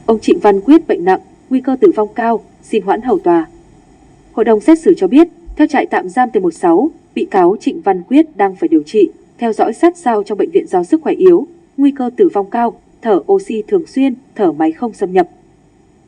Ông Trịnh Văn Quyết bệnh nặng, nguy cơ tử vong cao, xin hoãn hầu tòa. Hội đồng xét xử cho biết, theo trại tạm giam T16, bị cáo Trịnh Văn Quyết đang phải điều trị, theo dõi sát sao trong bệnh viện do sức khỏe yếu, nguy cơ tử vong cao, thở oxy thường xuyên, thở máy không xâm nhập.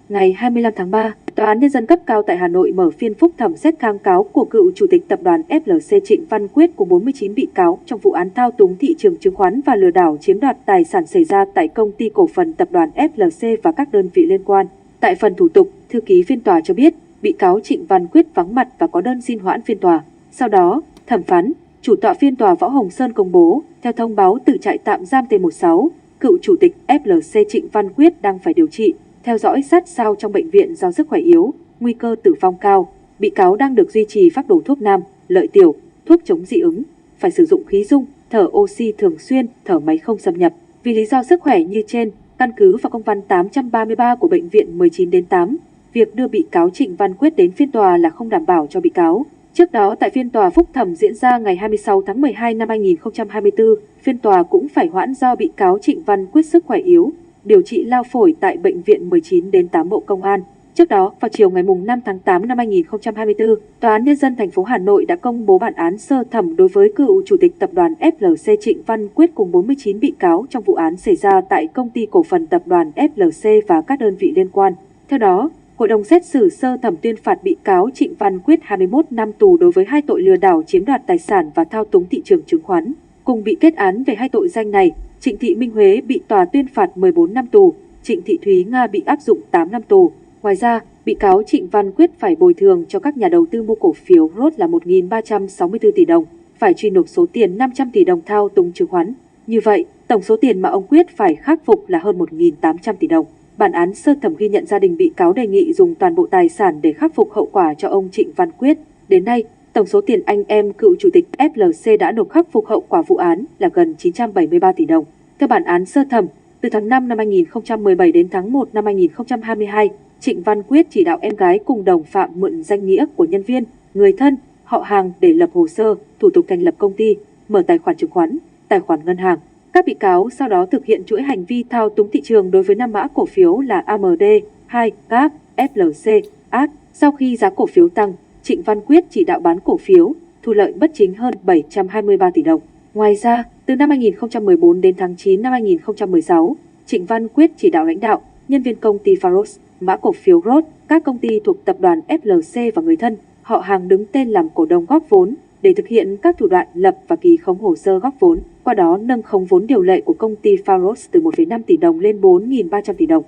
Ngày 25 tháng 3, Tòa án Nhân dân cấp cao tại Hà Nội mở phiên phúc thẩm xét kháng cáo của cựu Chủ tịch Tập đoàn FLC Trịnh Văn Quyết cùng 49 bị cáo trong vụ án thao túng thị trường chứng khoán và lừa đảo chiếm đoạt tài sản xảy ra tại Công ty Cổ phần Tập đoàn FLC và các đơn vị liên quan. Tại phần thủ tục, thư ký phiên tòa cho biết, bị cáo Trịnh Văn Quyết vắng mặt và có đơn xin hoãn phiên tòa. Sau đó, thẩm phán, chủ tọa phiên tòa Võ Hồng Sơn công bố, theo thông báo từ trại tạm giam T16, cựu Chủ tịch FLC Trịnh Văn Quyết đang phải điều trị, theo dõi sát sao trong bệnh viện do sức khỏe yếu, nguy cơ tử vong cao. Bị cáo đang được duy trì phác đồ thuốc nam, lợi tiểu, thuốc chống dị ứng, phải sử dụng khí dung, thở oxy thường xuyên, thở máy không xâm nhập. Vì lý do sức khỏe như trên, căn cứ vào công văn 833 của bệnh viện 19/8, việc đưa bị cáo Trịnh Văn Quyết đến phiên tòa là không đảm bảo cho bị cáo. Trước đó, tại phiên tòa phúc thẩm diễn ra ngày 26 tháng 12 năm 2024, phiên tòa cũng phải hoãn do bị cáo Trịnh Văn Quyết sức khỏe yếu, điều trị lao phổi tại bệnh viện 19/8 Bộ Công an. Trước đó, vào chiều ngày 5 tháng 8 năm 2024, Tòa án Nhân dân thành phố Hà Nội đã công bố bản án sơ thẩm đối với cựu Chủ tịch Tập đoàn FLC Trịnh Văn Quyết cùng 49 bị cáo trong vụ án xảy ra tại Công ty Cổ phần Tập đoàn FLC và các đơn vị liên quan. Theo đó, Hội đồng xét xử sơ thẩm tuyên phạt bị cáo Trịnh Văn Quyết 21 năm tù đối với hai tội lừa đảo chiếm đoạt tài sản và thao túng thị trường chứng khoán. Cùng bị kết án về hai tội danh này, Trịnh Thị Minh Huế bị tòa tuyên phạt 14 năm tù, Trịnh Thị Thúy Nga bị áp dụng 8 năm tù. Ngoài ra, bị cáo Trịnh Văn Quyết phải bồi thường cho các nhà đầu tư mua cổ phiếu ROT là 1.364 tỷ đồng, phải truy nộp số tiền 500 tỷ đồng thao túng chứng khoán. Như vậy, tổng số tiền mà ông Quyết phải khắc phục là hơn 1.800 tỷ đồng. Bản án sơ thẩm ghi nhận gia đình bị cáo đề nghị dùng toàn bộ tài sản để khắc phục hậu quả cho ông Trịnh Văn Quyết. Đến nay, tổng số tiền anh em cựu Chủ tịch FLC đã nộp khắc phục hậu quả vụ án là gần 973 tỷ đồng. Theo bản án sơ thẩm, từ tháng 5 năm 2017 đến tháng 1 năm 2022, Trịnh Văn Quyết chỉ đạo em gái cùng đồng phạm mượn danh nghĩa của nhân viên, người thân, họ hàng để lập hồ sơ, thủ tục thành lập công ty, mở tài khoản chứng khoán, tài khoản ngân hàng. Các bị cáo sau đó thực hiện chuỗi hành vi thao túng thị trường đối với 5 mã cổ phiếu là AMD, 2, GAP, FLC, AT. Sau khi giá cổ phiếu tăng, Trịnh Văn Quyết chỉ đạo bán cổ phiếu, thu lợi bất chính hơn 723 tỷ đồng. Ngoài ra, từ năm 2014 đến tháng 9 năm 2016, Trịnh Văn Quyết chỉ đạo lãnh đạo, nhân viên công ty Pharos, mã cổ phiếu ROT, các công ty thuộc tập đoàn FLC và người thân, họ hàng đứng tên làm cổ đông góp vốn để thực hiện các thủ đoạn lập và ký khống hồ sơ góp vốn, qua đó nâng khống vốn điều lệ của công ty Pharos từ 1,5 tỷ đồng lên 4.300 tỷ đồng.